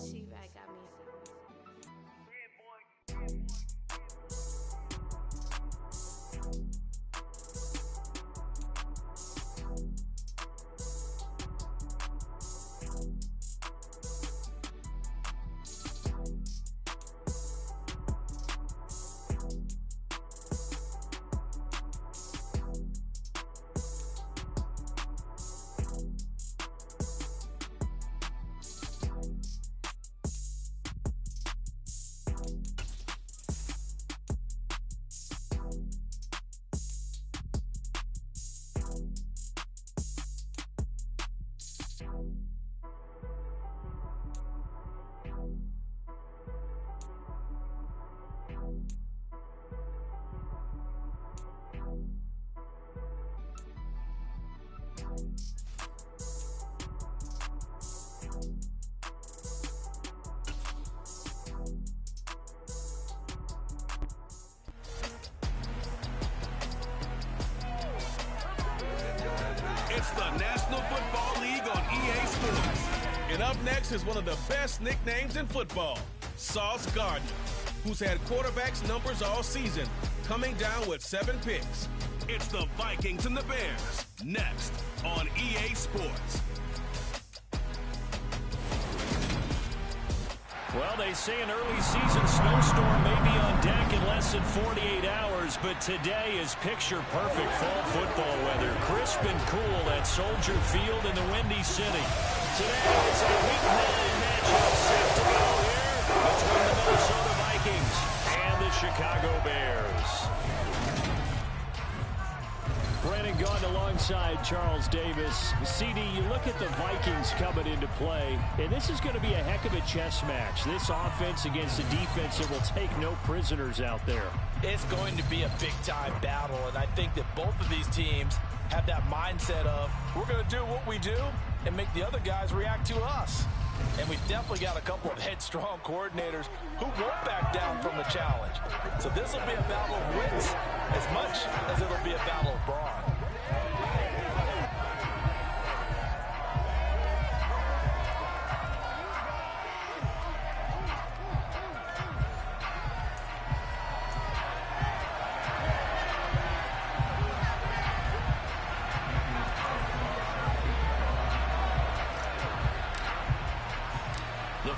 She-Vac got me. It's the National Football League on EA Sports. And up next is one of the best nicknames in football, Sauce Gardner, who's had quarterbacks numbers all season, coming down with 7 picks. It's the Vikings and the Bears, next on EA Sports. Well, they say an early season snowstorm may be on deck in less than 48 hours, but today is picture-perfect fall football weather. Crisp and cool at Soldier Field in the Windy City. Today is a Week 9 matchup set to go here between the Minnesota Vikings and the Chicago Bears. Brandon Gaughan alongside Charles Davis. CD, you look at the Vikings coming into play, and this is going to be a heck of a chess match. This offense against a defense that will take no prisoners out there. It's going to be a big-time battle, and I think that both of these teams have that mindset of, we're going to do what we do and make the other guys react to us. And we've definitely got a couple of headstrong coordinators who won't back down from the challenge. So this will be a battle of wits as much as it'll be a battle of brawn.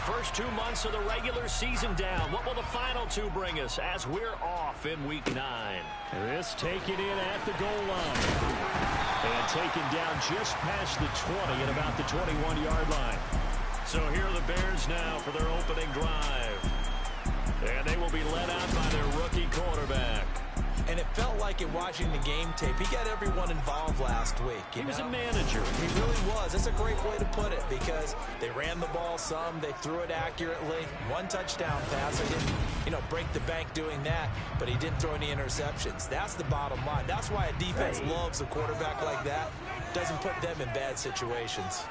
First 2 months of the regular season down. What will the final 2 bring us as we're off in Week 9? This taken in at the goal line. And taken down just past the 20 at about the 21-yard line. So here are the Bears now for their opening drive. And they will be led out by their rookie quarterback. And it felt like in watching the game tape, he got everyone involved last week. He was a manager. He really was. That's a great way to put it because they ran the ball some, they threw it accurately. 1 touchdown pass. He didn't, break the bank doing that, but he didn't throw any interceptions. That's the bottom line. That's why a defense loves a quarterback like that. Doesn't put them in bad situations.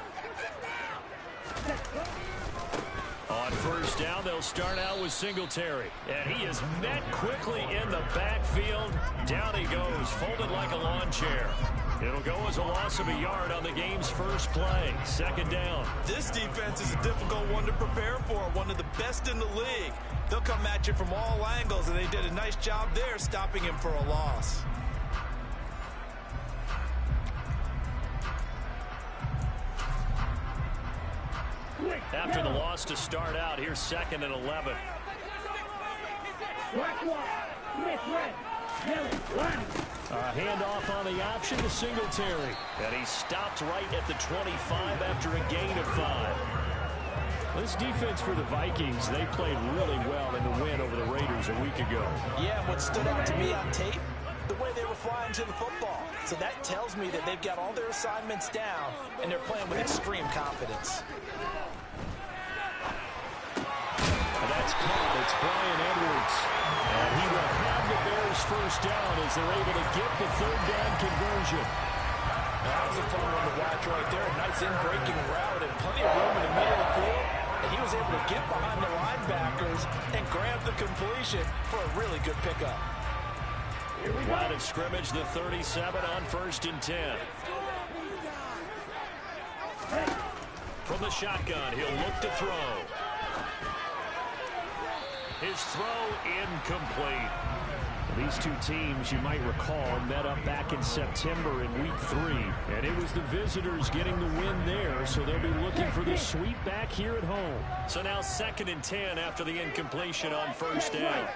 On first down, they'll start out with Singletary. And he is met quickly in the backfield. Down he goes, folded like a lawn chair. It'll go as a loss of a yard on the game's first play. Second down. This defense is a difficult one to prepare for, one of the best in the league. They'll come at you from all angles, and they did a nice job there stopping him for a loss. After the loss to start out, here's 2nd and 11. A handoff on the option to Singletary. And he stopped right at the 25 after a gain of 5. This defense for the Vikings, they played really well in the win over the Raiders a week ago. Yeah, what stood out to me on tape, the way they were flying to the football. So that tells me that they've got all their assignments down, and they're playing with extreme confidence. That's caught. It's Brian Edwards. And he will have the Bears first down as they're able to get the 3rd down conversion. That was a fun one to watch right there. A nice in-breaking route and plenty of room in the middle of the field. And he was able to get behind the linebackers and grab the completion for a really good pickup. Line of scrimmage, the 37 on 1st and 10. From the shotgun, he'll look to throw. His throw incomplete. These two teams, you might recall, met up back in September in Week 3. And it was the visitors getting the win there, so they'll be looking for the sweep back here at home. So now 2nd and 10 after the incompletion on first down.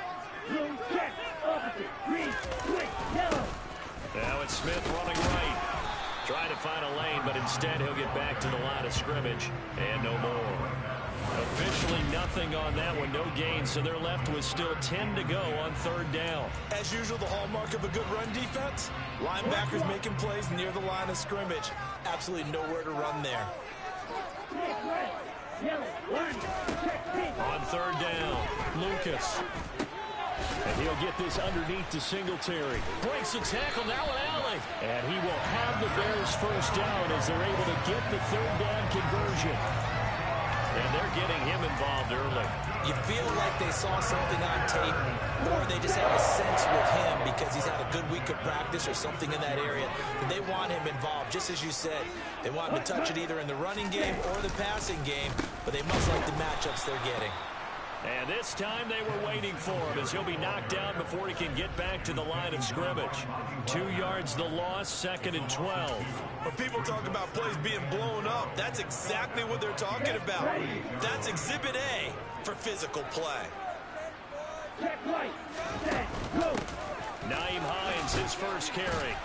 Now it's Smith running right. Trying to find a lane, but instead he'll get back to the line of scrimmage. And no more. Officially nothing on that one, no gain, so they're left with still 10 to go on 3rd down. As usual, the hallmark of a good run defense, linebackers making plays near the line of scrimmage. Absolutely nowhere to run there. On 3rd down, Lucas. And he'll get this underneath to Singletary. Breaks the tackle, now an alley. And he will have the Bears first down as they're able to get the 3rd down conversion. And they're getting him involved early. You feel like they saw something on tape, or they just have a sense with him because he's had a good week of practice or something in that area. And they want him involved, just as you said. They want him to touch it either in the running game or the passing game, but they must like the matchups they're getting. And this time they were waiting for him as he'll be knocked down before he can get back to the line of scrimmage. 2 yards the loss, 2nd and 12. When people talk about plays being blown up, that's exactly what they're talking about. That's Exhibit A for physical play. Naeem Hines, his first carry.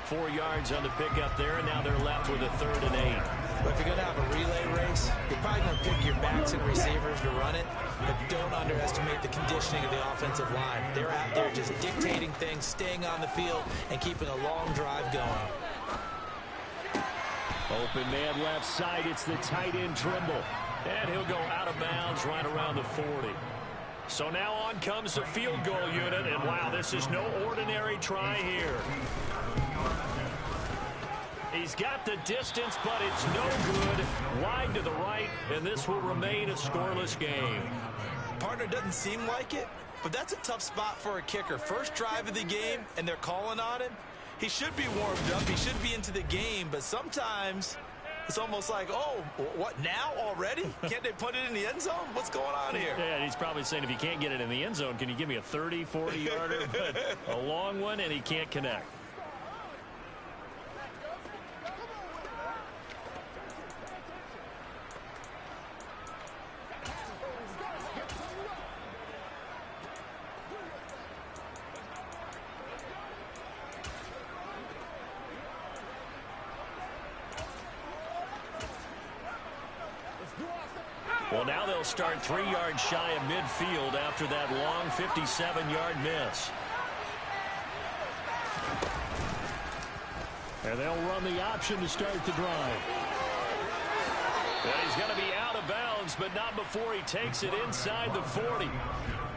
4 yards on the pickup there, and now they're left with a 3rd and 8. But if you're going to have a relay race, you're probably going to pick your backs and receivers to run it, but don't underestimate the conditioning of the offensive line. They're out there just dictating things, staying on the field, and keeping a long drive going. Open man left side, it's the tight end Trimble. And he'll go out of bounds right around the 40. So now on comes the field goal unit, and wow, this is no ordinary try here. He's got the distance, but it's no good. Wide to the right, and this will remain a scoreless game. Partner, doesn't seem like it, but that's a tough spot for a kicker. First drive of the game, and they're calling on him. He should be warmed up. He should be into the game, but sometimes it's almost like, oh, what, now already? Can't they put it in the end zone? What's going on here? Yeah, he's probably saying, if you can't get it in the end zone, can you give me a 30, 40-yarder? But a long one, and he can't connect. Well, now they'll start 3 yards shy of midfield after that long 57-yard miss. And they'll run the option to start the drive. And he's going to be out of bounds, but not before he takes it inside the 40.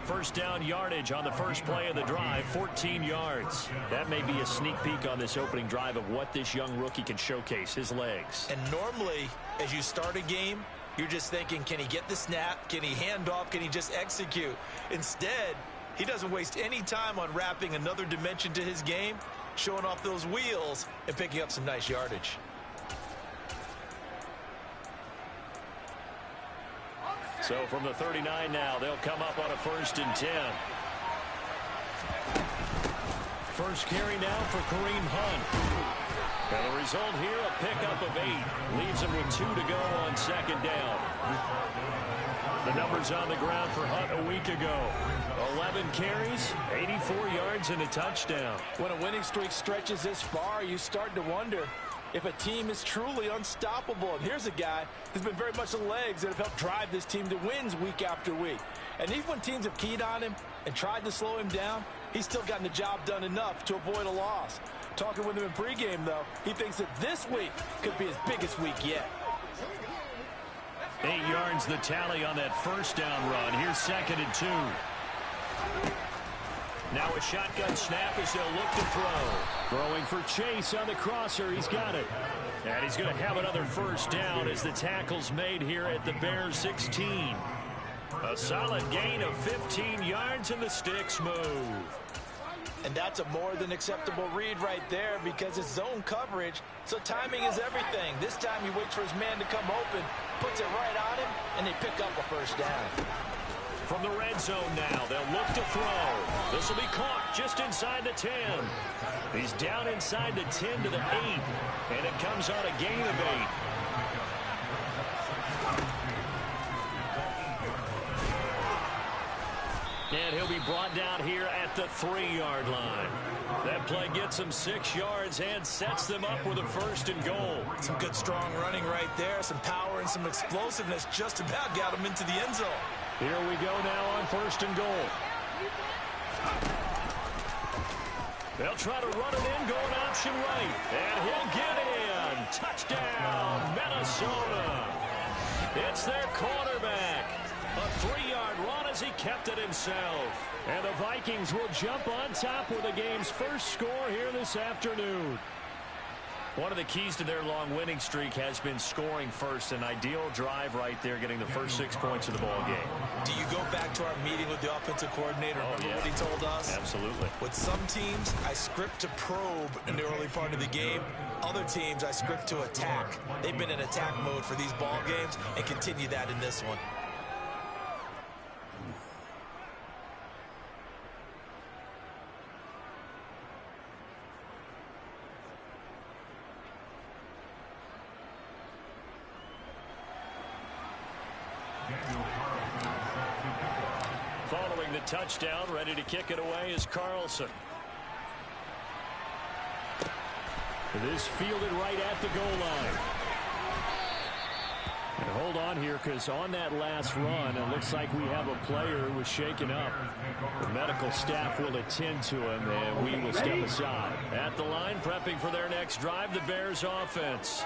First down yardage on the first play of the drive, 14 yards. That may be a sneak peek on this opening drive of what this young rookie can showcase, his legs. And normally, as you start a game, you're just thinking, can he get the snap? Can he hand off? Can he just execute? Instead, he doesn't waste any time on wrapping another dimension to his game, showing off those wheels and picking up some nice yardage. So from the 39 now, they'll come up on a 1st and 10. First carry now for Kareem Hunt. And the result here, a pickup of 8. Leaves him with 2 to go on 2nd down. The numbers on the ground for Hunt a week ago. 11 carries, 84 yards, and a touchdown. When a winning streak stretches this far, you start to wonder if a team is truly unstoppable. And here's a guy who's been very much the legs that have helped drive this team to wins week after week. And even when teams have keyed on him and tried to slow him down, he's still gotten the job done enough to avoid a loss. Talking with him in pregame, though, he thinks that this week could be his biggest week yet. 8 yards the tally on that first down run. Here's 2nd and 2. Now a shotgun snap as they'll look to throw. Throwing for Chase on the crosser. He's got it. And he's going to have another first down as the tackle's made here at the Bears 16. A solid gain of 15 yards and the sticks move. And that's a more than acceptable read right there because it's zone coverage, so timing is everything. This time he waits for his man to come open, puts it right on him, and they pick up a first down. From the red zone now, they'll look to throw. This will be caught just inside the 10. He's down inside the 10 to the 8, and it comes on a gain of 8. And he'll be brought down here at the 3-yard line. That play gets him 6 yards and sets them up with a 1st and goal. Some good strong running right there. Some power and some explosiveness just about got him into the end zone. Here we go now on 1st and goal. They'll try to run it in, going option right. And he'll get in. Touchdown, Minnesota. It's their quarterback. A 3-yard run as he kept it himself. And the Vikings will jump on top with the game's first score here this afternoon. One of the keys to their long winning streak has been scoring first. An ideal drive right there, getting the first 6 points of the ball game. Do you go back to our meeting with the offensive coordinator? Remember what he told us? Absolutely. With some teams, I script to probe in the early part of the game. Other teams, I script to attack. They've been in attack mode for these ball games and continue that in this one. Following the touchdown, ready to kick it away is Carlson. This fielded right at the goal line. And hold on here, because on that last run, it looks like we have a player who was shaken up. The medical staff will attend to him, and we will step aside. At the line, prepping for their next drive, the Bears offense.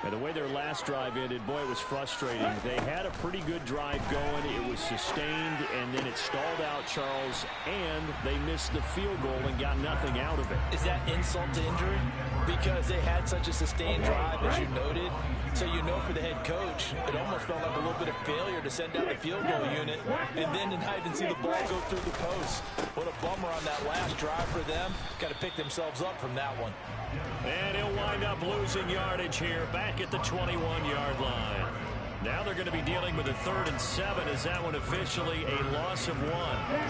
And the way their last drive ended, boy, it was frustrating. They had a pretty good drive going. It was sustained, and then it stalled out, Charles, and they missed the field goal and got nothing out of it. Is that insult to injury? Because they had such a sustained drive, as you noted. So you know for the head coach, it almost felt like a little bit of failure to send out the field goal unit and then to not even see the ball go through the post. What a bummer on that last drive for them. Got to pick themselves up from that one. And he'll wind up losing yardage here back at the 21-yard line. Now they're going to be dealing with a 3rd and 7 as that one officially a loss of 1.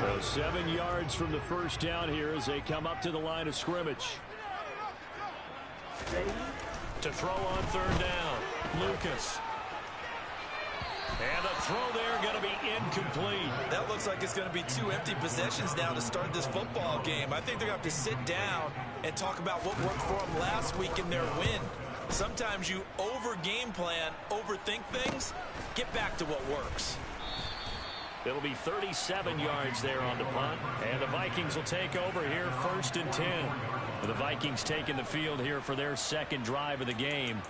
So 7 yards from the first down here as they come up to the line of scrimmage. To throw on 3rd down, Lucas. And the throw there going to be incomplete. That looks like it's going to be 2 empty possessions now to start this football game. I think they're going to have to sit down and talk about what worked for them last week in their win. Sometimes you over-game plan, overthink things. Get back to what works. It'll be 37 yards there on the punt. And the Vikings will take over here 1st and 10. The Vikings taking the field here for their 2nd drive of the game.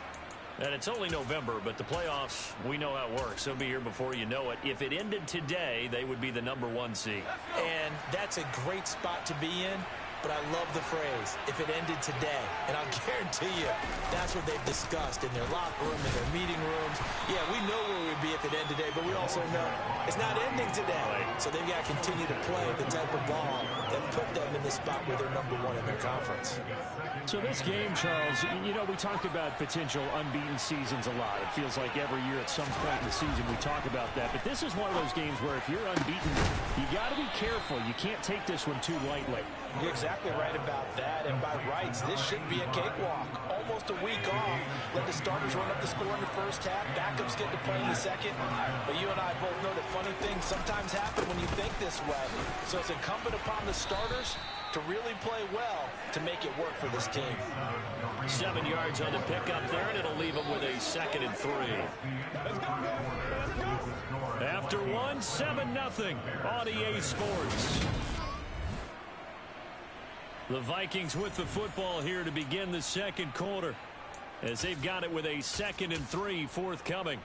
And it's only November, but the playoffs, we know how it works. They'll be here before you know it. If it ended today, they would be the #1 seed. And that's a great spot to be in. But I love the phrase, if it ended today. And I'll guarantee you, that's what they've discussed in their locker room, in their meeting rooms. Yeah, we know where we'd be if it ended today, but we also know it's not ending today. So they've got to continue to play the type of ball that put them in the spot where they're #1 in their conference. So this game, Charles, you know, we talk about potential unbeaten seasons a lot. It feels like every year at some point in the season we talk about that. But this is one of those games where if you're unbeaten, you got to be careful. You can't take this one too lightly. You're exactly right about that, and by rights, this should be a cakewalk. Almost a week off. Let the starters run up the score in the first half. Backups get to play in the second. But you and I both know that funny things sometimes happen when you think this way. So it's incumbent upon the starters to really play well to make it work for this team. 7 yards on the pickup there, and it'll leave them with a 2nd and 3. After one, 7-0 on EA Sports. The Vikings with the football here to begin the 2nd quarter as they've got it with a 2nd and 3 forthcoming.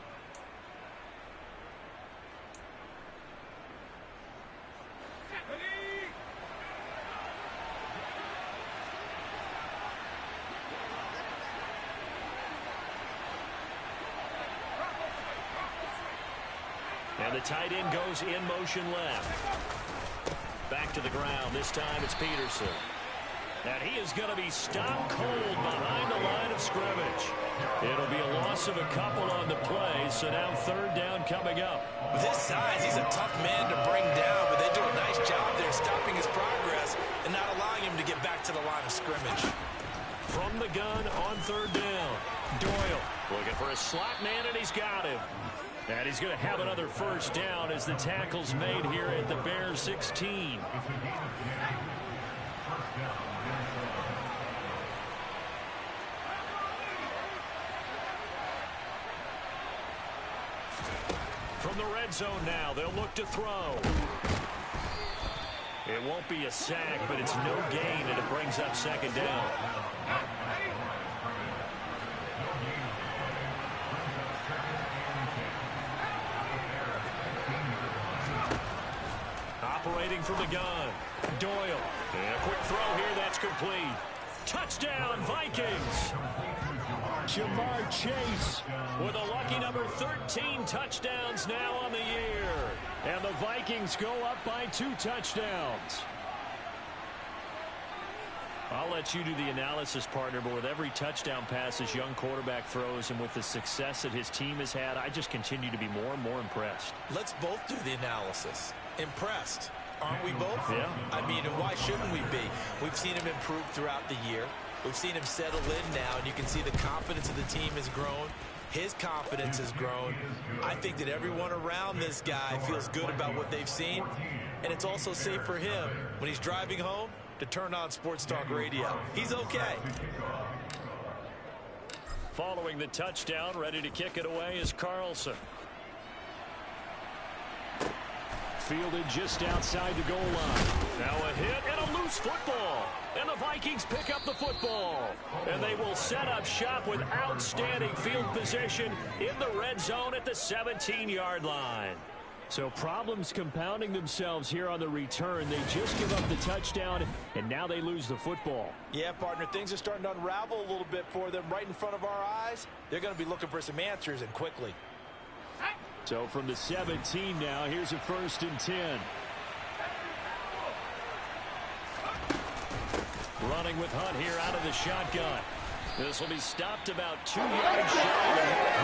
And the tight end goes in motion left. Back to the ground. This time it's Peterson. And he is going to be stopped cold behind the line of scrimmage. It'll be a loss of a couple on the play, so now third down coming up. With his size, he's a tough man to bring down, but they do a nice job there stopping his progress and not allowing him to get back to the line of scrimmage. From the gun on third down, Doyle looking for a slot man, and he's got him. And he's going to have another first down as the tackle's made here at the Bears 16. From the red zone now, they'll look to throw. It won't be a sack, but it's no gain, and it brings up second down. Operating from the gun, Doyle. And a quick throw here, that's complete. Touchdown, Vikings! Jamar Chase with a lucky number 13 touchdowns now on the year. And the Vikings go up by 2 touchdowns. I'll let you do the analysis, partner, but with every touchdown pass this young quarterback throws and with the success that his team has had, I just continue to be more and more impressed. Let's both do the analysis. Impressed. Aren't we both? Yeah. I mean, and why shouldn't we be? We've seen him improve throughout the year. We've seen him settle in now, and you can see the confidence of the team has grown. His confidence has grown. I think that everyone around this guy feels good about what they've seen, and it's also safe for him when he's driving home to turn on Sports Talk Radio. He's okay. Following the touchdown, ready to kick it away is Carlson. Fielded just outside the goal line. Now a hit and a loose football. And the Vikings pick up the football. And they will set up shop with outstanding field position in the red zone at the 17-yard line. So problems compounding themselves here on the return. They just give up the touchdown, and now they lose the football. Yeah, partner, things are starting to unravel a little bit for them right in front of our eyes. They're going to be looking for some answers, and quickly. So from the 17 now, here's a 1st and 10. Running with Hunt here out of the shotgun. This will be stopped about 2 yards shy of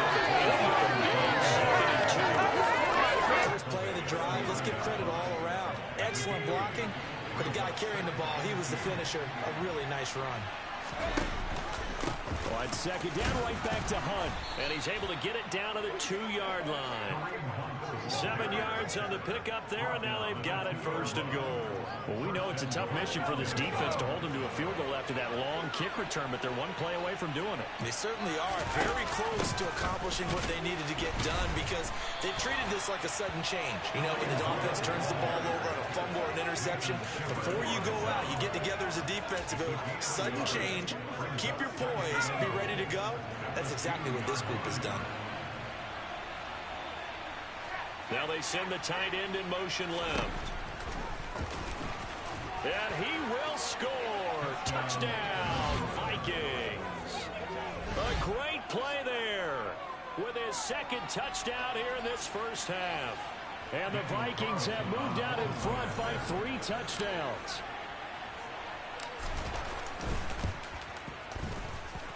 First play of the drive, let's give credit all around. Excellent blocking, but the guy carrying the ball, he was the finisher. A really nice run. On second down, right back to Hunt. And he's able to get it down to the 2-yard line. 7 yards on the pickup there, and now they've got it 1st and goal. Well, we know it's a tough mission for this defense to hold them to a field goal after that long kick return, but they're one play away from doing it. They certainly are very close to accomplishing what they needed to get done because they've treated this like a sudden change. You know, when the offense turns the ball over on a fumble or an interception, before you go out, you get together as a defense and go, sudden change, keep your poise, be ready to go. That's exactly what this group has done. Now they send the tight end in motion left. And he will score. Touchdown, Vikings. A great play there with his 2nd touchdown here in this first half. And the Vikings have moved out in front by 3 touchdowns.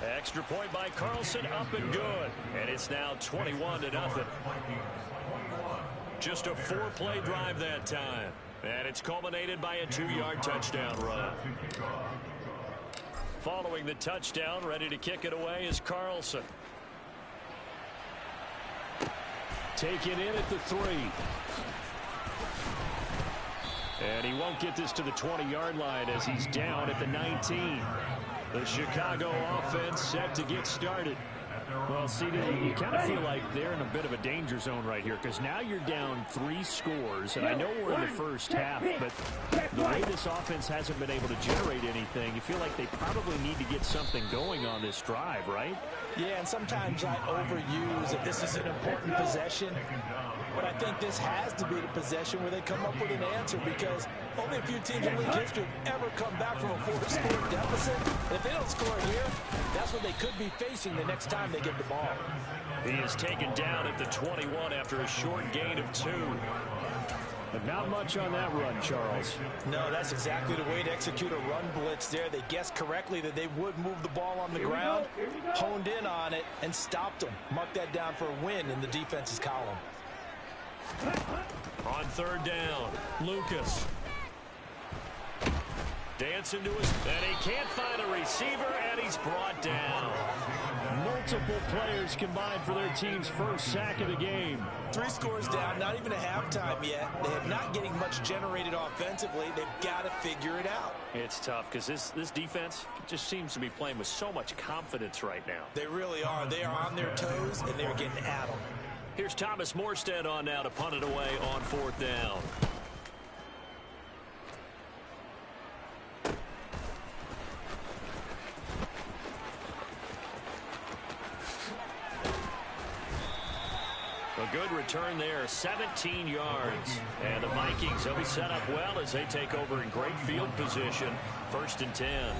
Extra point by Carlson, up and good. And it's now 21-0. Just a 4-play drive that time. And it's culminated by a 2-yard touchdown run. Following the touchdown, ready to kick it away is Carlson. Taken in at the 3. And he won't get this to the 20-yard line as he's down at the 19. The Chicago offense set to get started. Well, see, you kind of feel like they're in a bit of a danger zone right here because now you're down 3 scores, and I know we're in the first half, but the way this offense hasn't been able to generate anything, you feel like they probably need to get something going on this drive, right? Yeah, and sometimes I overuse that this is an important possession, but I think this has to be the possession where they come up with an answer because only a few teams in league history have ever come back from a 4-score deficit. And if they don't score here, that's what they could be facing the next time they get the ball. He is taken down at the 21 after a short gain of 2. But not much on that run, Charles. No, that's exactly the way to execute a run blitz there. They guessed correctly that they would move the ball on the ground, honed in on it, and stopped them. Mark that down for a win in the defense's column. On third down, Lucas. Dancing to his, and he can't find a receiver, and he's brought down. Multiple players combined for their team's first sack of the game. 3 scores down, not even a halftime yet. They are not getting much generated offensively. They've got to figure it out. It's tough because this defense just seems to be playing with so much confidence right now. They really are. They are on their toes, and they're getting at them. Here's Thomas Morstead on now to punt it away on fourth down. A good return there, 17 yards. And the Vikings, they'll be set up well as they take over in great field position. 1st and 10.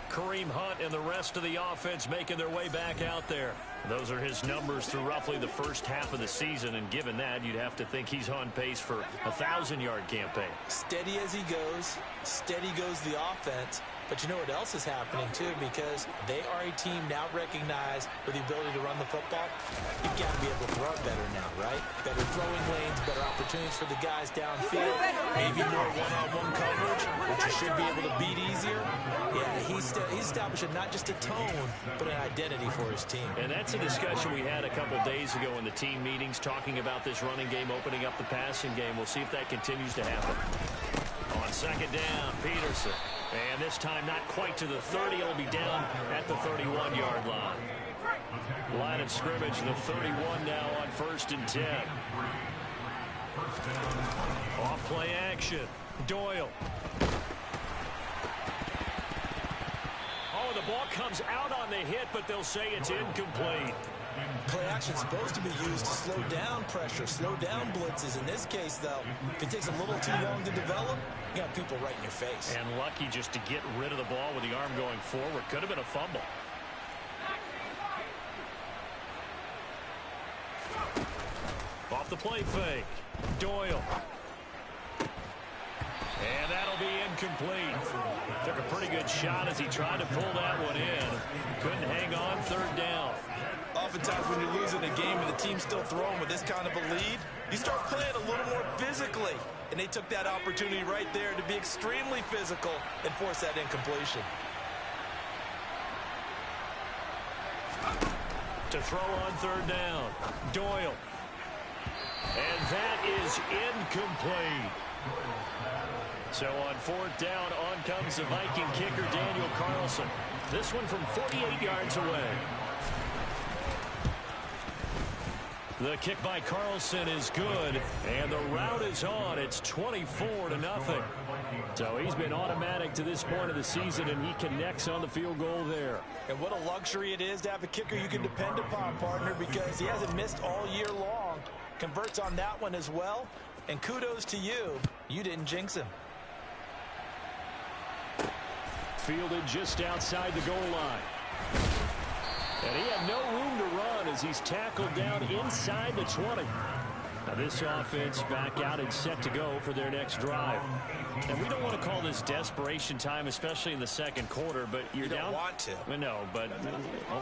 Kareem Hunt and the rest of the offense making their way back out there. Those are his numbers through roughly the first half of the season, and given that, you'd have to think he's on pace for a 1,000-yard campaign. Steady as he goes, steady goes the offense. But you know what else is happening, too, because they are a team now recognized with the ability to run the football. You've got to be able to throw it better now, right? Better throwing lanes, better opportunities for the guys downfield, maybe more one-on-one coverage, which you should be able to beat easier. Yeah, he's establishing not just a tone, but an identity for his team. And that's a discussion we had a couple days ago in the team meetings, talking about this running game, opening up the passing game. We'll see if that continues to happen. On second down, Peterson. And this time not quite to the 30. It'll be down at the 31-yard line. Line of scrimmage, the 31 now on 1st and 10. Off play action. Doyle. Oh, the ball comes out on the hit, but they'll say it's incomplete. Play action is supposed to be used to slow down pressure, slow down blitzes. In this case, though, if it takes a little too long to develop, you got people right in your face. And lucky just to get rid of the ball with the arm going forward. Could have been a fumble. Off the play fake. Doyle. And that'll be incomplete. Took a pretty good shot as he tried to pull that one in. Couldn't hang on, third down. Oftentimes when you're losing a game and the team's still throwing with this kind of a lead, you start playing a little more physically. And they took that opportunity right there to be extremely physical and force that incompletion. To throw on third down, Doyle. And that is incomplete. So on fourth down, on comes the Viking kicker, Daniel Carlson. This one from 48 yards away. The kick by Carlson is good, and the route is on. It's 24-0. So he's been automatic to this point of the season, and he connects on the field goal there. And what a luxury it is to have a kicker you can depend upon, partner, because he hasn't missed all year long. Converts on that one as well, and kudos to you. You didn't jinx him. Fielded just outside the goal line. And he had no room to run as he's tackled down inside the 20. Now this offense back out and set to go for their next drive. And we don't want to call this desperation time, especially in the second quarter, but you're down. You don't want to. No, but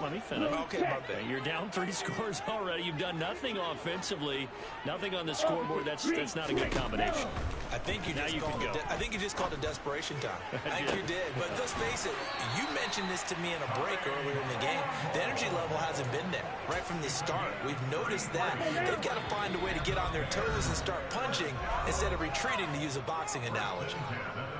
let me finish. Okay. You're down 3 scores already. You've done nothing offensively, nothing on the scoreboard. That's not a good combination. I think you just called it desperation time. I think you did. But let's face it, you mentioned this to me in a break earlier in the game. The energy level hasn't been there right from the start. We've noticed that. They've got to find a way to get on their toes and start punching instead of retreating, to use a boxing analogy.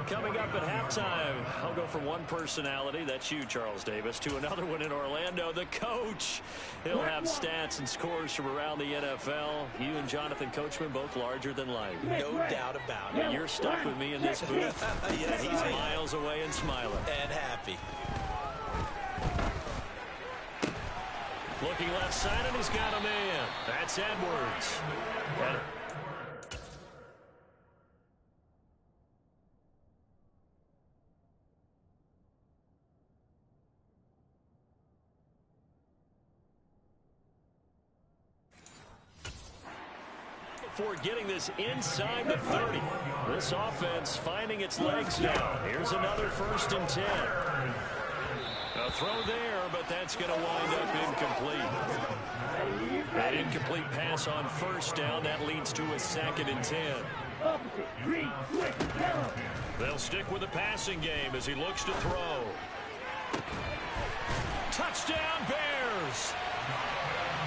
Coming up at halftime, I'll go from one personality, that's you, Charles Davis, to another one in Orlando, the coach. He'll have stats and scores from around the NFL. You and Jonathan Coachman, both larger than life. No doubt about it. You're stuck with me in this booth. Yes, he's miles away and smiling. And happy. Looking left side, and he's got a man. That's Edwards. before getting this inside the 30. This offense finding its legs now. Here's another 1st and 10. A throw there, but that's going to wind up incomplete. An incomplete pass on 1st down. That leads to a 2nd and 10. They'll stick with the passing game as he looks to throw. Touchdown, Bears!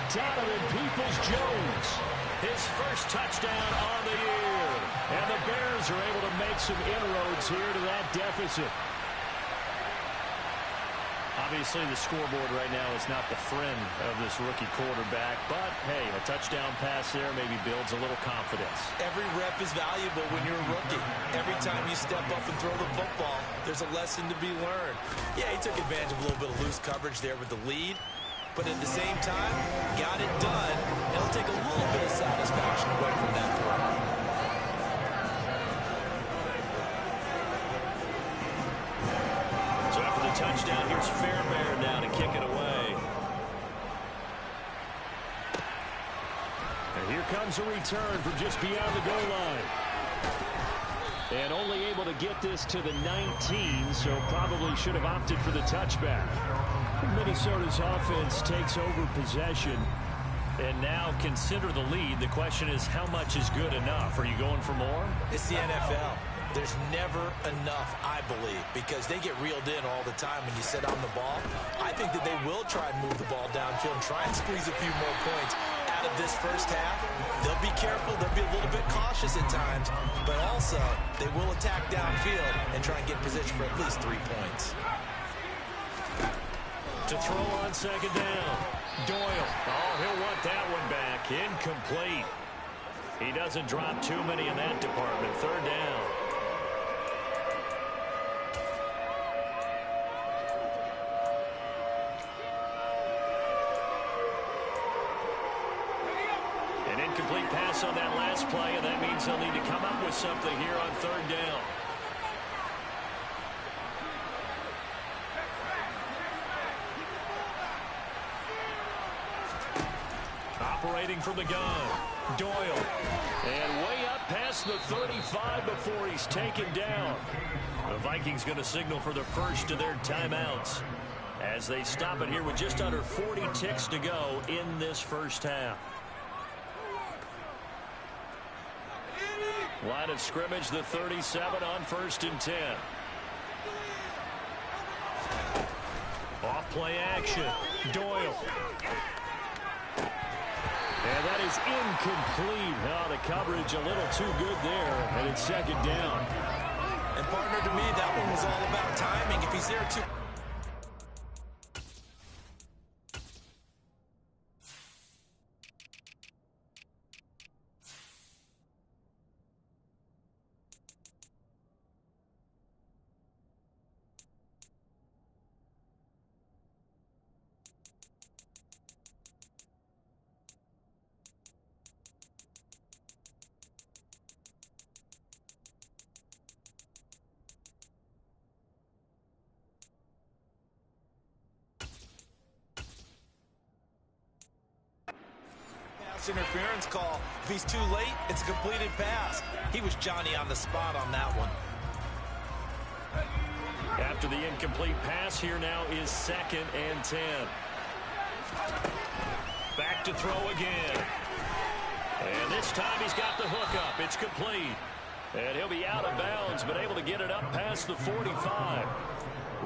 Donovan Peoples-Jones, his first touchdown on the year. And the Bears are able to make some inroads here to that deficit. Obviously, the scoreboard right now is not the friend of this rookie quarterback. But, hey, a touchdown pass there maybe builds a little confidence. Every rep is valuable when you're a rookie. Every time you step up and throw the football, there's a lesson to be learned. Yeah, he took advantage of a little bit of loose coverage there with the lead. But at the same time, got it done. It'll take a little bit of satisfaction away from that throw. So after the touchdown, here's Fairbairn now to kick it away. And here comes a return from just beyond the goal line. And only able to get this to the 19, so probably should have opted for the touchback. Minnesota's offense takes over possession and now consider the lead. The question is, how much is good enough? Are you going for more? It's the NFL. There's never enough, I believe, because they get reeled in all the time when you sit on the ball. I think that they will try and move the ball downfield and try and squeeze a few more points out of this first half. They'll be careful. They'll be a little bit cautious at times, but also they will attack downfield and try and get in position for at least 3 points. To throw on 2nd down. Doyle. Oh, he'll want that one back. Incomplete. He doesn't drop too many in that department. 3rd down. An incomplete pass on that last play, and that means they'll need to come up with something here on 3rd down. Operating from the gun, Doyle. And way up past the 35 before he's taken down. The Vikings going to signal for the first of their timeouts as they stop it here with just under 40 ticks to go in this first half. Line of scrimmage, the 37 on 1st and 10. Off play action, Doyle. And that is incomplete. Oh, the coverage a little too good there, and it's 2nd down. And partner, to me, that one was all about timing. If he's there too... interference call. If he's too late, it's a completed pass. He was Johnny on the spot on that one. After the incomplete pass, here now is 2nd and 10. Back to throw again. And this time he's got the hook up. It's complete. And he'll be out of bounds, but able to get it up past the 45.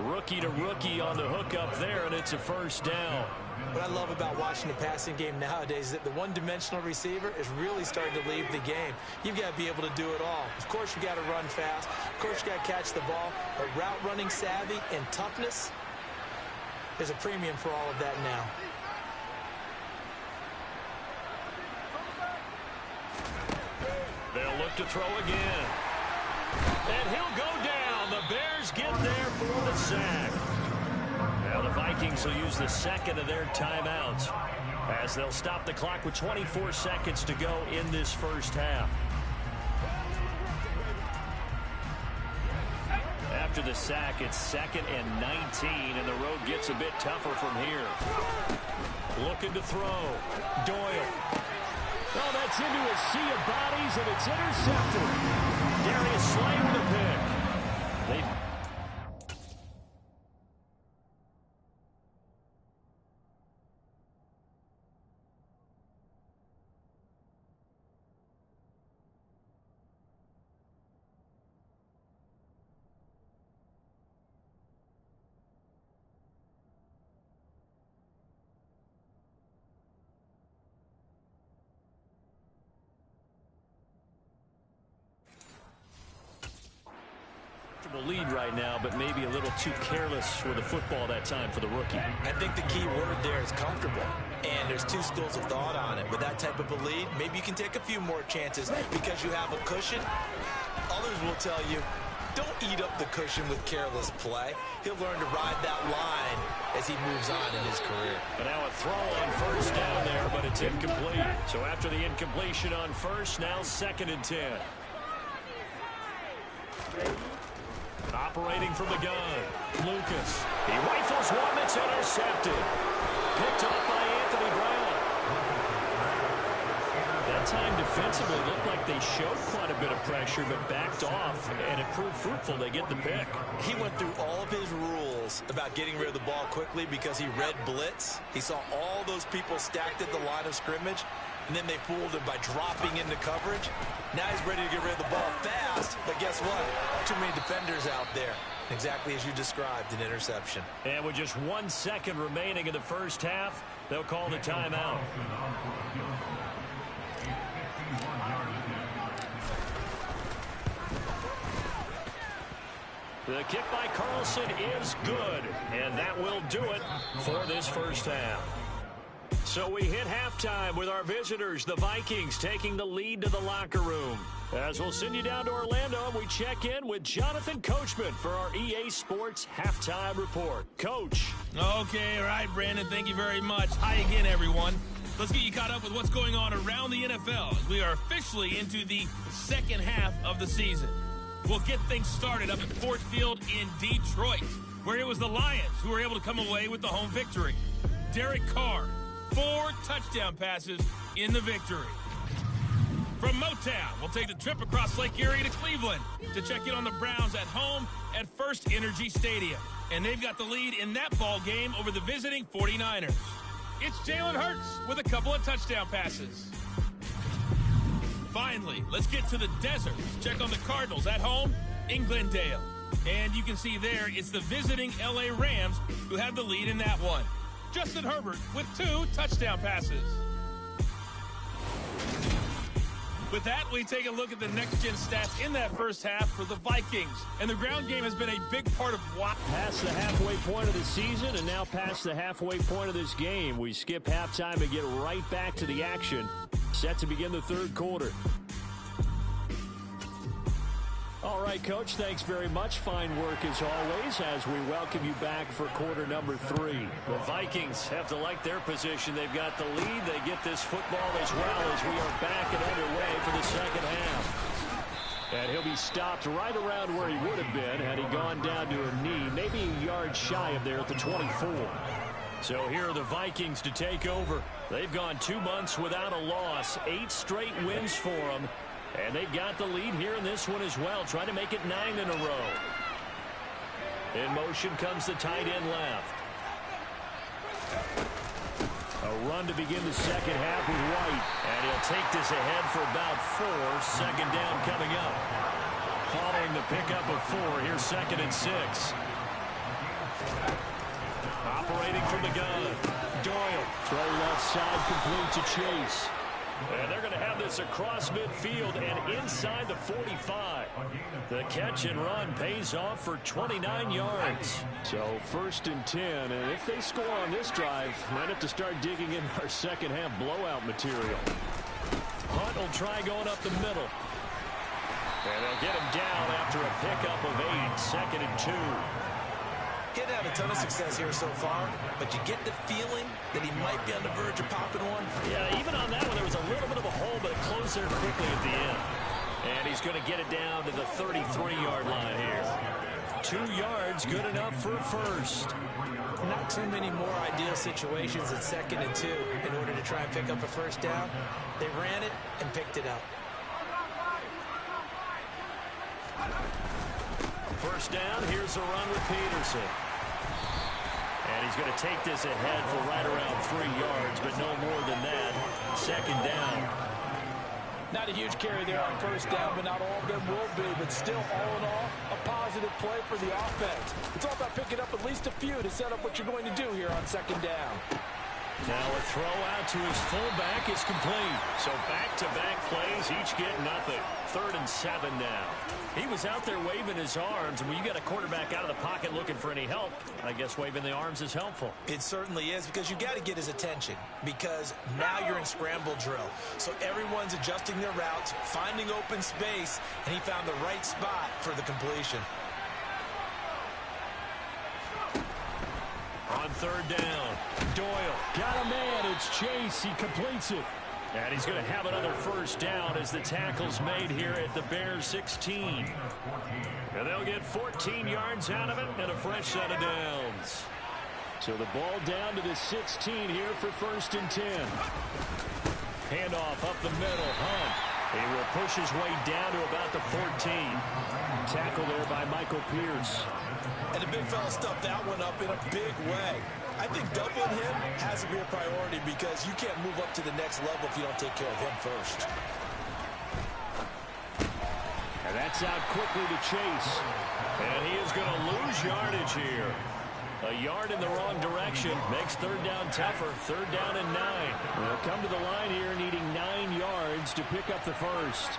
Rookie to rookie on the hookup there, and it's a 1st down. What I love about watching the passing game nowadays is that the one-dimensional receiver is really starting to leave the game. You've got to be able to do it all. Of course, you got to run fast. Of course, you got to catch the ball. But route running savvy and toughness, there's a premium for all of that now. They'll look to throw again. And he'll go down. The Bears get there for the sack. Now the Vikings will use the 2nd of their timeouts as they'll stop the clock with 24 seconds to go in this first half. After the sack, it's 2nd and 19, and the road gets a bit tougher from here. Looking to throw. Doyle. Oh, that's into a sea of bodies, and it's intercepted. Darius Slay with a pick. Lead right now, but maybe a little too careless with the football that time for the rookie. I think the key word there is comfortable, and there's two schools of thought on it. With that type of a lead, maybe you can take a few more chances because you have a cushion. Others will tell you, don't eat up the cushion with careless play. He'll learn to ride that line as he moves on in his career. But now a throw on first down there, but it's incomplete. So after the incompletion on first, now 2nd and 10. Operating from the gun, Lucas. He rifles one that's intercepted. Picked up by Anthony Brown. That time defensively looked like they showed quite a bit of pressure, but backed off, and it proved fruitful. They get the pick. He went through all of his rules about getting rid of the ball quickly because he read blitz. He saw all those people stacked at the line of scrimmage, and then they fooled him by dropping into coverage. Now he's ready to get rid of the ball fast, but guess what? Too many defenders out there. Exactly as you described, an interception. And with just 1 second remaining in the first half, they'll call the timeout. The kick by Carlson is good, and that will do it for this first half. So we hit halftime with our visitors, the Vikings, taking the lead to the locker room. As we'll send you down to Orlando, we check in with Jonathan Coachman for our EA Sports Halftime Report. Coach. Okay, all right, Brandon, thank you very much. Hi again, everyone. Let's get you caught up with what's going on around the NFL as we are officially into the second half of the season. We'll get things started up at Ford Field in Detroit, where it was the Lions who were able to come away with the home victory. Derek Carr, 4 touchdown passes in the victory. From Motown, we'll take the trip across Lake Erie to Cleveland to check in on the Browns at home at First Energy Stadium. And they've got the lead in that ball game over the visiting 49ers. It's Jalen Hurts with a couple of touchdown passes. Finally, let's get to the desert. Check on the Cardinals at home in Glendale. And you can see there, it's the visiting LA Rams who have the lead in that one. Justin Herbert with 2 touchdown passes. With that, we take a look at the next-gen stats in that first half for the Vikings. And the ground game has been a big part of what... Past the halfway point of the season and now past the halfway point of this game. We skip halftime and get right back to the action. Set to begin the third quarter. All right, Coach, thanks very much. Fine work as always as we welcome you back for quarter number 3. The Vikings have to like their position. They've got the lead. They get this football as well as we are back and underway for the second half. And he'll be stopped right around where he would have been had he gone down to a knee, maybe a yard shy of there at the 24. So here are the Vikings to take over. They've gone 2 months without a loss, 8 straight wins for them. And they've got the lead here in this one as well, trying to make it 9 in a row. In motion comes the tight end left. A run to begin the second half with White. And he'll take this ahead for about 4. Second down coming up. Following the pickup of 4, here's 2nd and 6. Operating from the gun. Doyle. Throw left side complete to Chase. And they're going to have this across midfield and inside the 45. The catch and run pays off for 29 yards. So 1st and 10. And if they score on this drive, might have to start digging in our second half blowout material. Hunt will try going up the middle. And they'll get him down after a pickup of 8. 2nd and 2. He didn't have a ton of success here so far, but you get the feeling that he might be on the verge of popping one. Yeah, even on that one, there was a little bit of a hole, but it closed there quickly at the end. And he's going to get it down to the 33-yard line here. 2 yards, good enough for a first. Not too many more ideal situations at 2nd and 2 in order to try and pick up a first down. They ran it and picked it up. First down, here's a run with Peterson. And he's going to take this ahead for right around 3 yards, but no more than that. 2nd down. Not a huge carry there on first down, but not all of them will be. But still, all in all, a positive play for the offense. It's all about picking up at least a few to set up what you're going to do here on 2nd down. Now a throw out to his fullback is complete. So back-to-back plays, each get nothing. 3rd and 7 now. He was out there waving his arms, and when you got a quarterback out of the pocket looking for any help, I guess waving the arms is helpful. It certainly is, because you got to get his attention, because now you're in scramble drill. So everyone's adjusting their routes, finding open space, and he found the right spot for the completion. On 3rd down, Doyle got a man. It's Chase. He completes it. And he's going to have another first down as the tackle's made here at the Bears 16. And they'll get 14 yards out of it and a fresh set of downs. So the ball down to the 16 here for 1st and 10. Handoff up the middle. Hunt. He will push his way down to about the 14. Tackle there by Michael Pierce. And the big fella stuffed that one up in a big way. I think doubling him has to be a priority, because you can't move up to the next level if you don't take care of him first. And that's out quickly to Chase. And he is going to lose yardage here. A yard in the wrong direction makes 3rd down tougher. 3rd down and 9. They'll come to the line here needing 9 yards to pick up the first.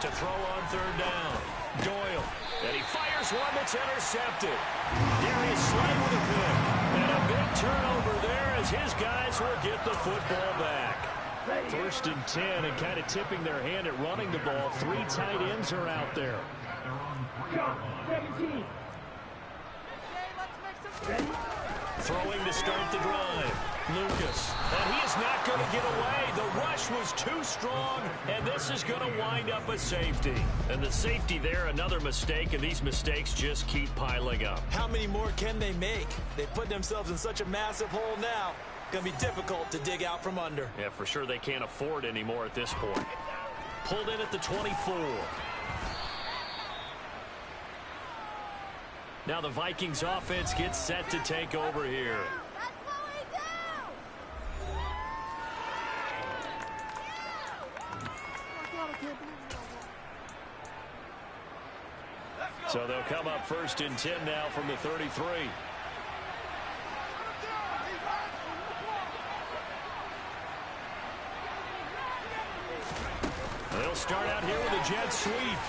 To throw on 3rd down. Doyle. And he fires one that's intercepted. Darius Slay with a pick. And a big turnover there as his guys will get the football back. 1st and 10, and kind of tipping their hand at running the ball. 3 tight ends are out there. Throwing to start the drive. Lucas. And he is not going to get away. The rush was too strong, and this is going to wind up a safety. And the safety there, another mistake, and these mistakes just keep piling up. How many more can they make? They put themselves in such a massive hole now. Going to be difficult to dig out from under. Yeah, for sure they can't afford anymore at this point. Pulled in at the 24. Now the Vikings offense gets set to take over here. So they'll come up 1st and 10 now from the 33. They'll start out here with a jet sweep.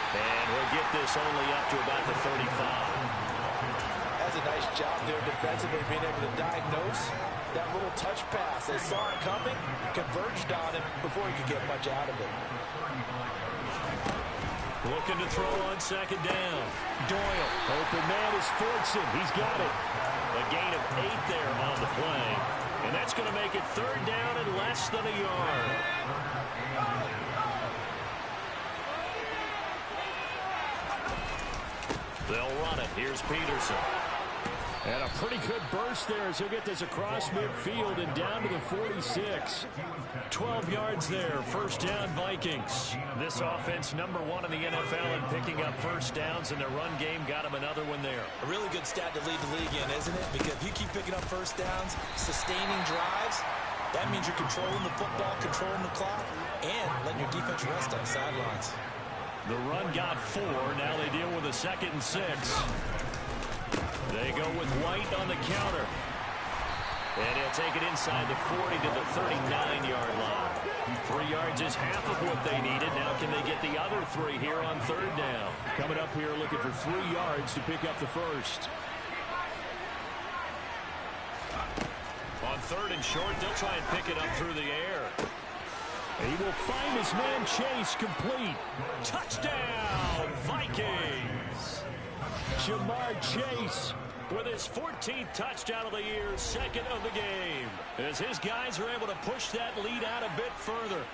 And he'll get this only up to about the 35. That's a nice job there defensively, being able to diagnose that little touch pass. They saw it coming, converged on him before he could get much out of it. Looking to throw on 2nd down. Doyle. Open man is Fortson. He's got it. A gain of 8 there on the play. And that's going to make it 3rd down and less than a yard. They'll run it. Here's Peterson. And a pretty good burst there as he'll get this across midfield and down to the 46. 12 yards there. 1st down, Vikings. This offense #1 in the NFL in picking up first downs, and their run game got him another one there. A really good stat to lead the league in, isn't it? Because if you keep picking up first downs, sustaining drives, that means you're controlling the football, controlling the clock, and letting your defense rest on the sidelines. The run got 4. Now they deal with a 2nd and 6. They go with White on the counter. And he'll take it inside the 40 to the 39-yard line. 3 yards is half of what they needed. Now can they get the other 3 here on 3rd down? Coming up here looking for 3 yards to pick up the first. On 3rd and short, they'll try and pick it up through the air. He will find his man Chase complete. Touchdown, Vikings! Jamar Chase with his 14th touchdown of the year, 2nd of the game, as his guys are able to push that lead out a bit further.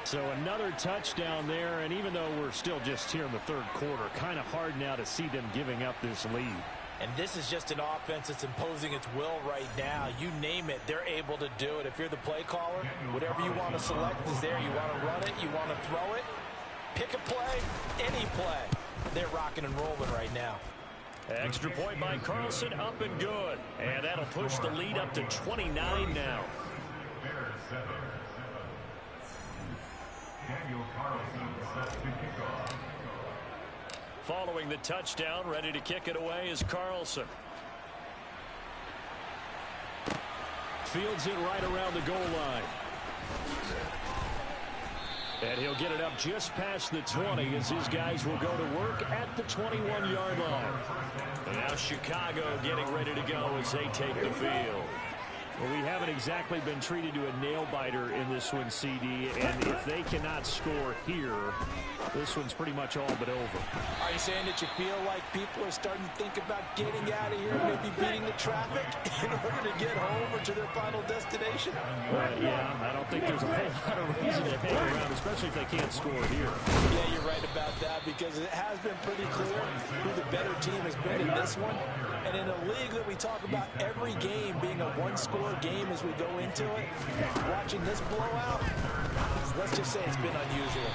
So another touchdown there, and even though we're still just here in the third quarter, kind of hard now to see them giving up this lead. And this is just an offense that's imposing its will right now. You name it, they're able to do it. If you're the play caller, whatever you want to select is there. You want to run it, you want to throw it, pick a play, any play. They're rocking and rolling right now. Extra point by Carlson, up and good. And that'll push the lead up to 29 now. Following the touchdown, ready to kick it away is Carlson. Fields it right around the goal line. And he'll get it up just past the 20 as his guys will go to work at the 21-yard line. And now Chicago getting ready to go as they take the field. Well, we haven't exactly been treated to a nail-biter in this one, CD, and if they cannot score here, this one's pretty much all but over. Are you saying that you feel like people are starting to think about getting out of here, maybe beating the traffic in order to get home or to their final destination? Yeah, I don't think there's a whole lot of reason to hang around, especially if they can't score here. Yeah, you're right about that because it has been pretty clear who the better team has been in this one. And in a league that we talk about every game being a one-score game as we go into it, watching this blowout, let's just say it's been unusual.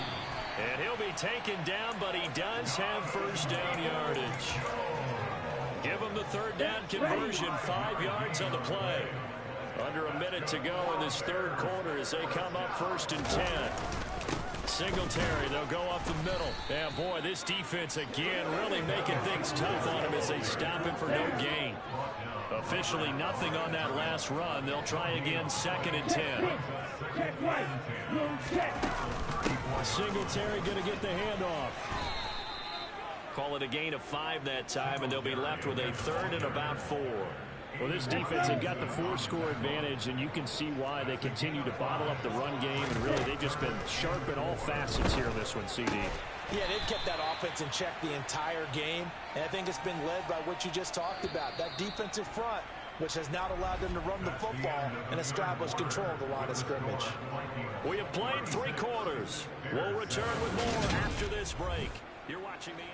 And he'll be taken down, but he does have first down yardage. Give him the third down conversion, 5 yards on the play. Under a minute to go in this third quarter as they come up 1st and 10. Singletary, they'll go up the middle. Yeah, boy, this defense again really making things tough on him as they stop him for no gain. Officially nothing on that last run. They'll try again 2nd and 10. Singletary going to get the handoff. Call it a gain of 5 that time, and they'll be left with a 3rd and about 4. Well, this defense, they've got the 4-score advantage, and you can see why they continue to bottle up the run game, and really they've just been sharp in all facets here in this one, CD. Yeah, they've kept that offense in check the entire game, and I think it's been led by what you just talked about, that defensive front, which has not allowed them to run the football and establish control of the line of scrimmage. We have played 3 quarters. We'll return with more after this break. You're watching me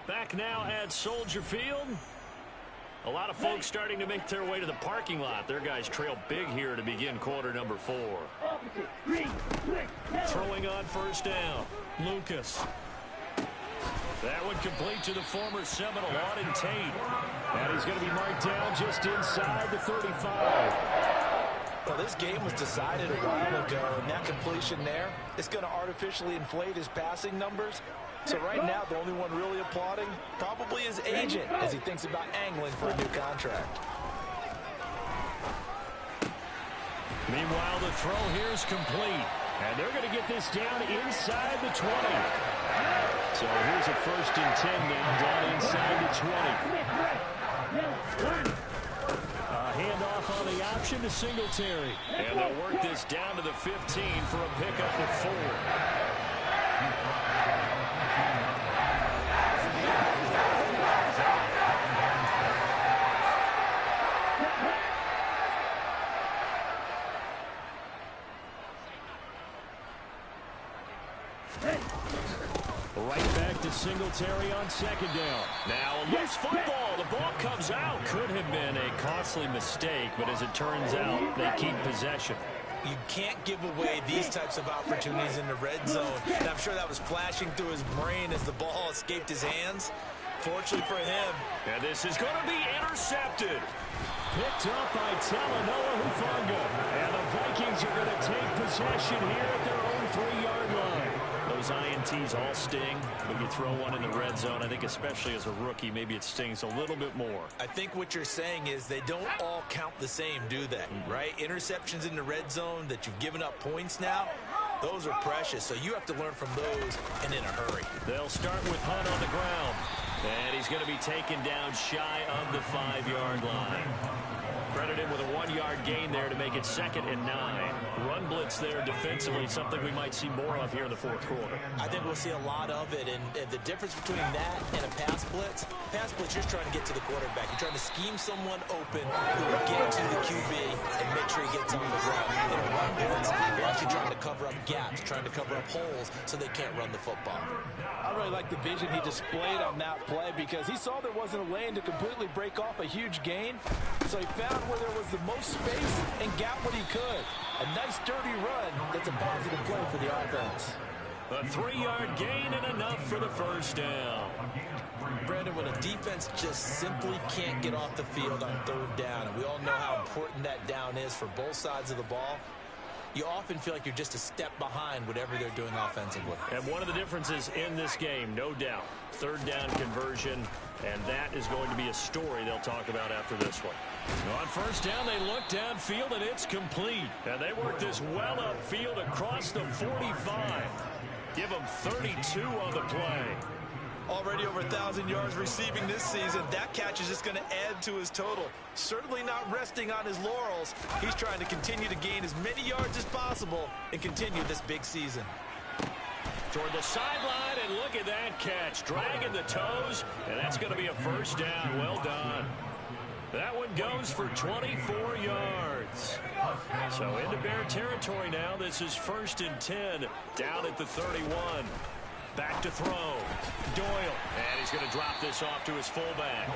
back now at Soldier Field. A lot of folks starting to make their way to the parking lot. Their guys trail big here to begin quarter number 4. Throwing on first down, Lucas. That one complete to the former Seminole, Auden Tate. And he's going to be marked down just inside the 35. Well, this game was decided a while ago, and that completion there is going to artificially inflate his passing numbers. So right now, the only one really applauding probably his agent as he thinks about angling for a new contract. Meanwhile, the throw here is complete. And they're going to get this down inside the 20. So here's a 1st and 10 now, down inside the 20. Handoff on the option to Singletary. And they'll work this down to the 15 for a pickup of 4. Right back to Singletary on 2nd down. Now a loose football. The ball comes out. Could have been a costly mistake, but as it turns out, they keep possession. You can't give away these types of opportunities in the red zone. And I'm sure that was flashing through his brain as the ball escaped his hands. Fortunately for him. And this is going to be intercepted. Picked up by Talanoa Hufanga. And the Vikings are going to take possession here at their own 3-yard line. Those INTs all sting, but you throw one in the red zone, I think especially as a rookie, maybe it stings a little bit more. I think what you're saying is they don't all count the same, do they? Right? Interceptions in the red zone that you've given up points now, those are precious, so you have to learn from those and in a hurry. They'll start with Hunt on the ground, and he's going to be taken down shy of the 5-yard line. Credited with a 1-yard gain there to make it 2nd and 9. Run blitz there defensively, something we might see more of here in the fourth quarter. I think we'll see a lot of it, and the difference between that and a pass blitz, you're just trying to get to the quarterback. You're trying to scheme someone open who will get to the QB and make sure he gets on the run. In a run blitz, you're actually trying to cover up gaps, trying to cover up holes so they can't run the football. I really like the vision he displayed on that play because he saw there wasn't a lane to completely break off a huge gain. So he found where there was the most space and got what he could. A nice, dirty run. That's a positive play for the offense. A 3-yard gain and enough for the first down. Brandon, when a defense just simply can't get off the field on 3rd down, and we all know how important that down is for both sides of the ball, you often feel like you're just a step behind whatever they're doing offensively. And one of the differences in this game, no doubt, 3rd down conversion, and that is going to be a story they'll talk about after this one. On 1st down, they look downfield, and it's complete. And they work this well upfield across the 45. Give them 32 on the play. Already over 1,000 yards receiving this season. That catch is just going to add to his total. Certainly not resting on his laurels. He's trying to continue to gain as many yards as possible and continue this big season. Toward the sideline, and look at that catch. Dragging the toes, and that's going to be a first down. Well done. That one goes for 24 yards. So into Bear territory now. This is 1st and 10 down at the 31. Back to throw. Doyle. And he's going to drop this off to his fullback.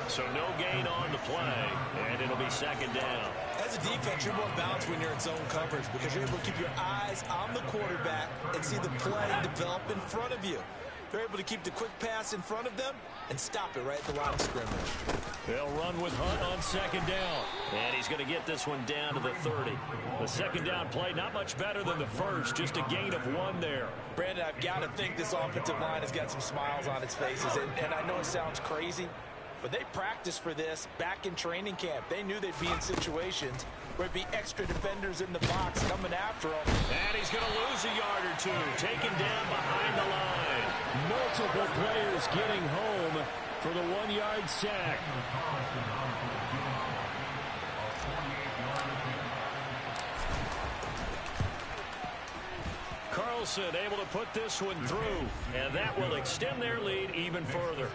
So no gain on the play, and it'll be 2nd down. As a defense, you're more balanced when you're in zone coverage because you're able to keep your eyes on the quarterback and see the play develop in front of you. They're able to keep the quick pass in front of them and stop it right at the line of scrimmage. They'll run with Hunt on 2nd down. And he's going to get this one down to the 30. The 2nd down play, not much better than the first, just a gain of 1 there. Brandon, I've got to think this offensive line has got some smiles on its faces. And I know it sounds crazy, but they practiced for this back in training camp. They knew they'd be in situations where it'd be extra defenders in the box coming after them. And he's going to lose a yard or 2, taken down behind the line. Multiple players getting home for the 1-yard sack. Carlson able to put this one through, and that will extend their lead even further.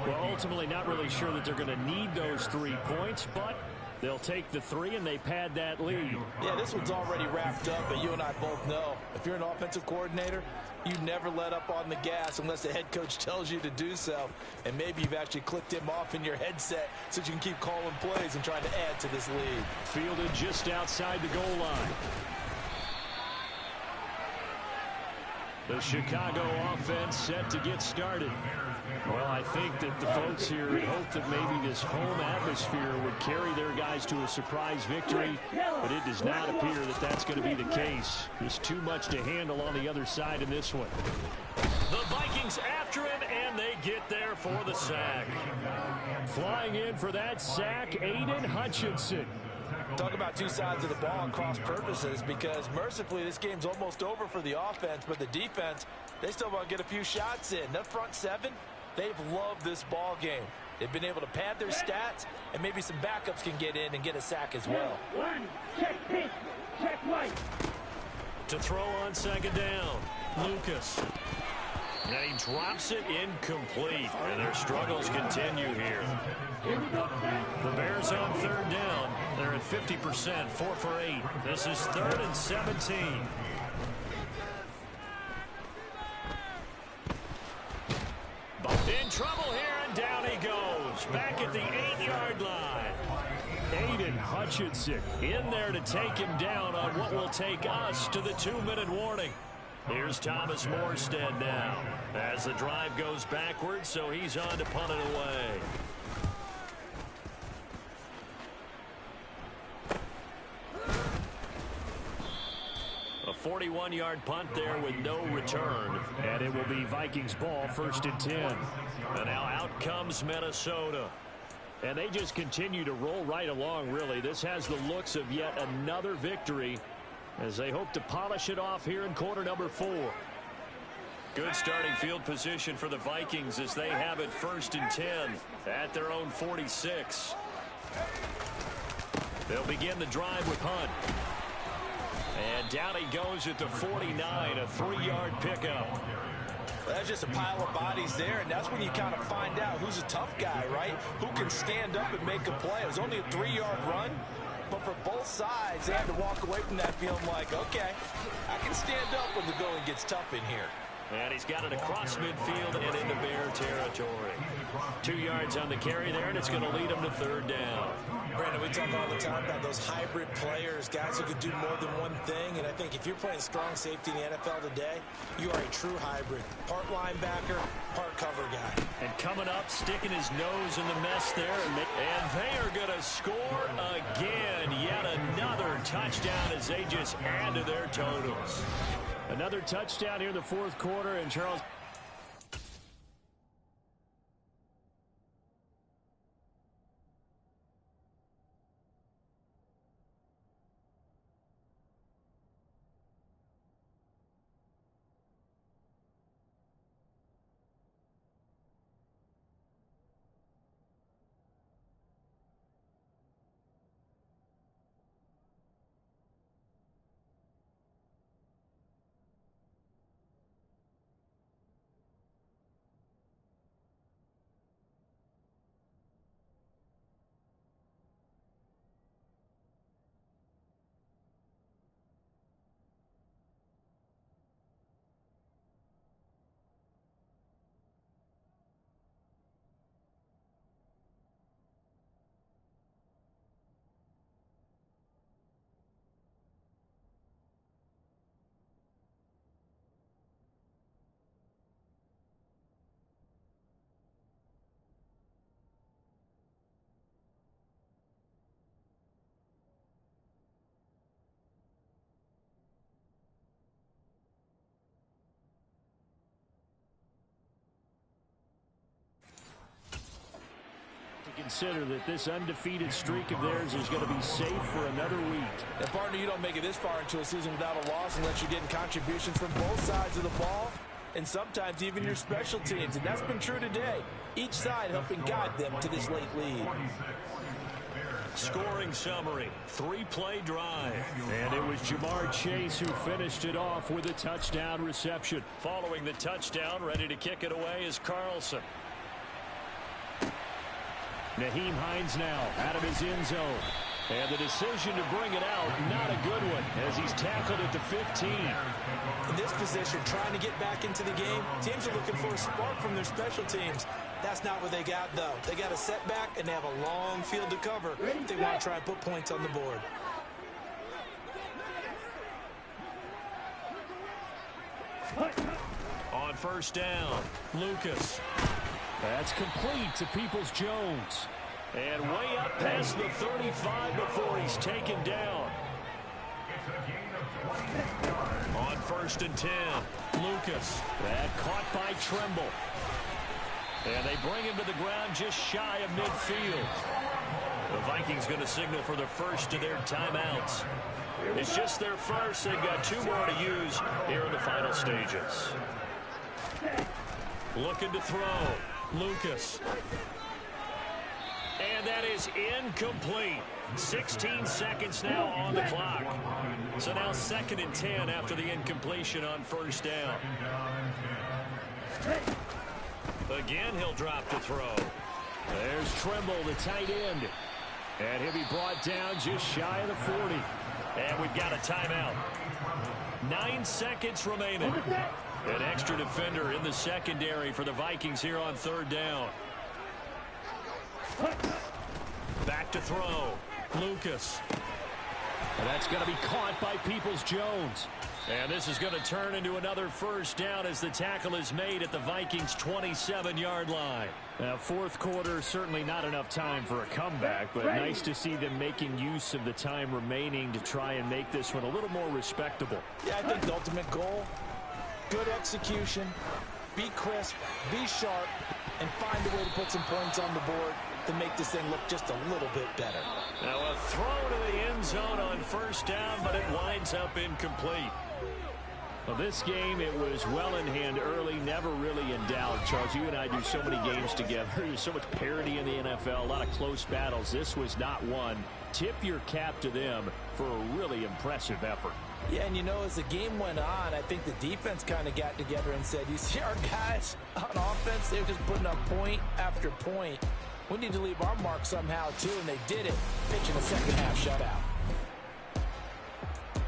Well, ultimately not really sure that they're going to need those 3 points, but they'll take the 3 and they pad that lead. Yeah, this one's already wrapped up, but you and I both know if you're an offensive coordinator, you never let up on the gas unless the head coach tells you to do so. And maybe you've actually clicked him off in your headset so you can keep calling plays and trying to add to this lead. Fielded just outside the goal line. The Chicago offense set to get started. Well, I think that the folks here hope that maybe this home atmosphere would carry their guys to a surprise victory, but it does not appear that that's going to be the case. There's too much to handle on the other side in this one. The Vikings after him, and they get there for the sack. Flying in for that sack, Aiden Hutchinson. Talk about two sides of the ball and cross purposes, because mercifully this game's almost over for the offense, but the defense, they still want to get a few shots in. That front 7, they've loved this ball game. They've been able to pad their stats, and maybe some backups can get in and get a sack as well. Check pitch, check right. To throw on 2nd down, Lucas. And he drops it incomplete, and their struggles continue here. The Bears on 3rd down. They're at 50%, 4 for 8. This is 3rd and 17. In trouble here, and down he goes. Back at the 8-yard line. Aiden Hutchinson in there to take him down on what will take us to the 2-minute warning. Here's Thomas Morstead now as the drive goes backwards, so he's on to punt it away. A 41-yard punt there with no return, and it will be Vikings ball, 1st and 10. And now out comes Minnesota. And they just continue to roll right along, really. This has the looks of yet another victory as they hope to polish it off here in quarter number 4. Good starting field position for the Vikings as they have it 1st and 10 at their own 46. They'll begin the drive with Hunt. And down he goes at the 49, a 3-yard pickup. That's just a pile of bodies there, and that's when you kind of find out who's a tough guy, right? Who can stand up and make a play. It was only a 3-yard run, but for both sides, they had to walk away from that feeling like, okay, I can stand up when the going gets tough in here. And he's got it across midfield and into Bear territory. 2 yards on the carry there, and it's going to lead him to third down. Brandon, we talk all the time about those hybrid players, guys who can do more than one thing, and I think if you're playing strong safety in the NFL today, you are a true hybrid. Part linebacker, part cover guy. And coming up, sticking his nose in the mess there, and they are going to score again. Yet another touchdown as they just add to their totals. Another touchdown here in the fourth quarter, and Charles... Consider that this undefeated streak of theirs is going to be safe for another week. And partner, you don't make it this far into a season without a loss unless you're getting contributions from both sides of the ball and sometimes even your special teams. And that's been true today. Each side helping guide them to this late lead. Scoring summary, 3-play drive. And it was Jamar Chase who finished it off with a touchdown reception. Following the touchdown, ready to kick it away is Carlson. Nyheim Hines now out of his end zone. And the decision to bring it out, not a good one, as he's tackled at the 15. In this position, trying to get back into the game, teams are looking for a spark from their special teams. That's not what they got, though. They got a setback, and they have a long field to cover if they want to try and put points on the board. On first down, Lucas. That's complete to Peoples-Jones. And way up past the 35 before he's taken down. On first and 10, Lucas. That caught by Tremble. And they bring him to the ground just shy of midfield. The Vikings going to signal for the first of their timeouts. It's just their first. They've got 2 more to use here in the final stages. Looking to throw. Lucas. And that is incomplete. 16 seconds now on the clock. So now 2nd and 10 after the incompletion on first down. Again, he'll drop to throw. There's Tremble, the tight end. And he'll be brought down just shy of the 40. And we've got a timeout. 9 seconds remaining. An extra defender in the secondary for the Vikings here on third down. Back to throw. Lucas. And that's going to be caught by Peoples-Jones. And this is going to turn into another first down as the tackle is made at the Vikings' 27-yard line. Now, fourth quarter, certainly not enough time for a comeback, but nice to see them making use of the time remaining to try and make this one a little more respectable. Yeah, I think the ultimate goal, good execution, be crisp, be sharp, and find a way to put some points on the board to make this thing look just a little bit better. Now a throw to the end zone on first down, but it winds up incomplete. Well, this game, it was well in hand early, never really in doubt. Charles, you and I do so many games together. There's so much parity in the NFL, a lot of close battles. This was not one. Tip your cap to them for a really impressive effort. Yeah, and you know, as the game went on, I think the defense kind of got together and said, you see our guys on offense, they're just putting up point after point. We need to leave our mark somehow, too, and they did it, pitching a second-half shutout.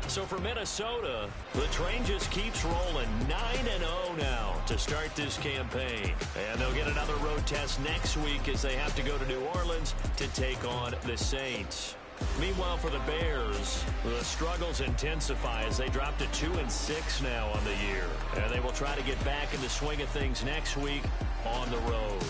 So for Minnesota, the train just keeps rolling 9-0 now to start this campaign. And they'll get another road test next week as they have to go to New Orleans to take on the Saints. Meanwhile, for the Bears, the struggles intensify as they drop to 2-6 now on the year. And they will try to get back in the swing of things next week on the road.